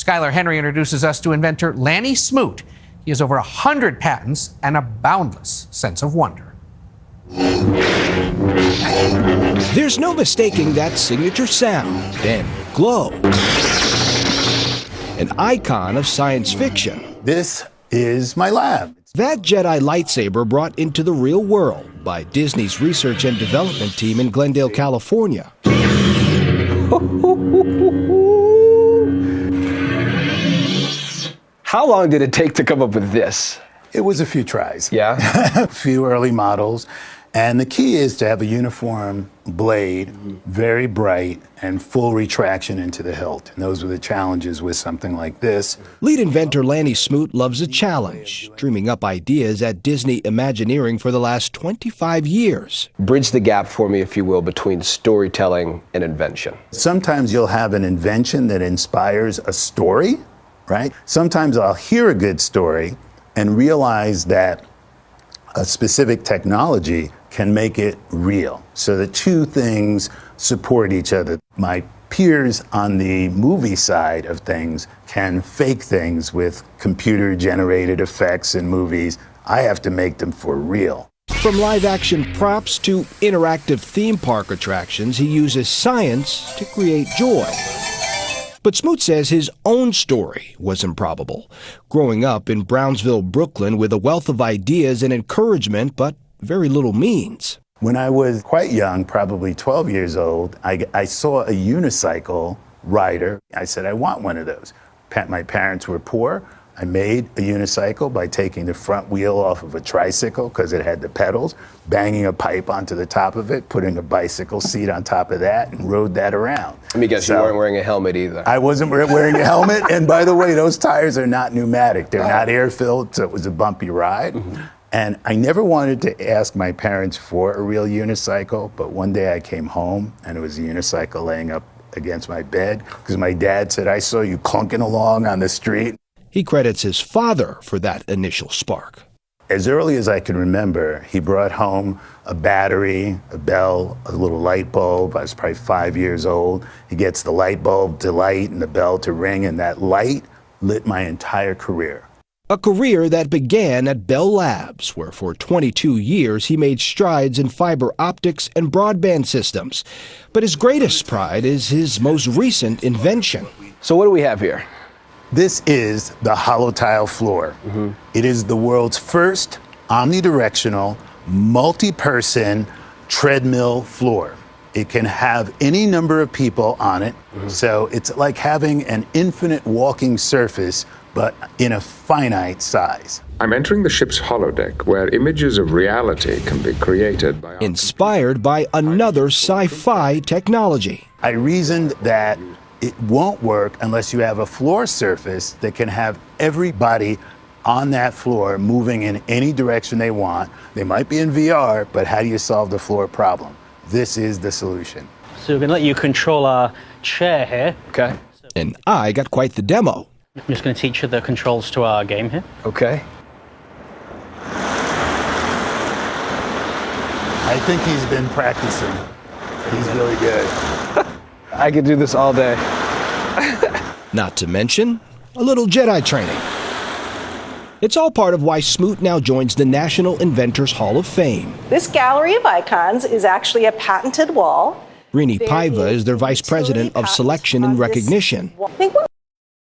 Skylar Henry introduces us to inventor Lanny Smoot. He has over 100 patents and a boundless sense of wonder. There's no mistaking that signature sound and glow. An icon of science fiction. This is my lab. That Jedi lightsaber brought into the real world by Disney's research and development team in Glendale, California. How long did it take to come up with this? It was a few tries. Yeah? A few early models. And the key is to have a uniform blade, very bright, and full retraction into the hilt. And those were the challenges with something like this. Lead inventor Lanny Smoot loves a challenge, dreaming up ideas at Disney Imagineering for the last 25 years. Bridge the gap for me, if you will, between storytelling and invention. Sometimes you'll have an invention that inspires a story, right? Sometimes I'll hear a good story and realize that a specific technology can make it real. So the two things support each other. My peers on the movie side of things can fake things with computer-generated effects in movies. I have to make them for real. From live-action props to interactive theme park attractions, he uses science to create joy. But Smoot says his own story was improbable. Growing up in Brownsville, Brooklyn, with a wealth of ideas and encouragement, but very little means. When I was quite young, probably 12 years old, I saw a unicycle rider. I said, I want one of those. My parents were poor. I made a unicycle by taking the front wheel off of a tricycle because it had the pedals, banging a pipe onto the top of it, putting a bicycle seat on top of that, and rode that around. Let me guess, you weren't wearing a helmet either. I wasn't wearing a helmet, and by the way, those tires are not pneumatic. They're not air-filled, so it was a bumpy ride. And I never wanted to ask my parents for a real unicycle, but one day I came home, and it was a unicycle laying up against my bed, because my dad said, I saw you clunking along on the street. He credits his father for that initial spark. As early as I can remember, he brought home a battery, a bell, a little light bulb. I was probably 5 years old. He gets the light bulb to light and the bell to ring, and that light lit my entire career. A career that began at Bell Labs, where for 22 years he made strides in fiber optics and broadband systems. But his greatest pride is his most recent invention. So what do we have here? This is the hollow tile floor. It is the world's first omnidirectional, multi-person treadmill floor. It can have any number of people on it, so it's like having an infinite walking surface, but in a finite size. I'm entering the ship's holodeck, where images of reality can be created by... Inspired by another sci-fi technology. I reasoned that it won't work unless you have a floor surface that can have everybody on that floor moving in any direction they want. They might be in VR, but how do you solve the floor problem? This is the solution. So we're going to let you control our chair here. Okay. And I got quite the demo. I'm just going to teach you the controls to our game here. Okay. I think he's been practicing. He's really good. I could do this all day. Not to mention a little Jedi training. It's all part of why Smoot now joins the National Inventors Hall of Fame. This gallery of icons is actually a patented wall. Rini Paiva is their vice president of selection and recognition. I think one